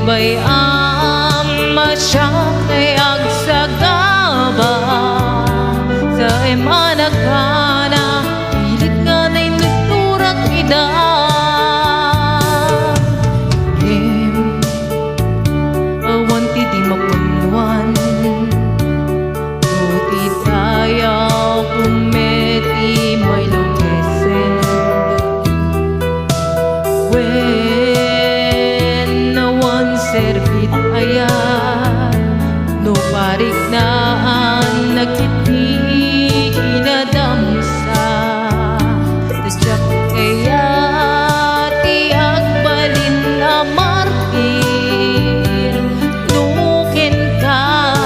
bayam masyak kay agsagaba sa emanagana pilit nga na'y nagturak ida awan ti di mapunwan tuti tayo kumeti may lukesen servit ayan no parik naan nagkiti kinadamsa tasyak kaya ti agbalin na martir nukin ka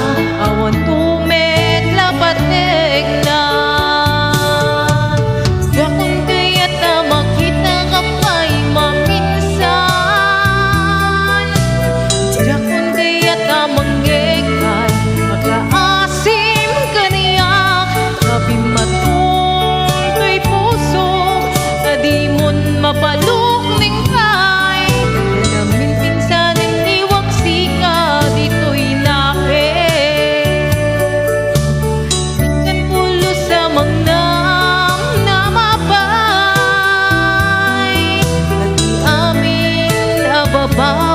awan tumet lapatek na yakong kaya't na makita ka pa'y maminsan yakon kaya't na manggekay magkaasim kaniyak sabi matong kay puso na di mon mapaluk ning kay namin pinsanin ni waksika dito'y napit ikan pulo sa mangnam na mapay at di amin ababa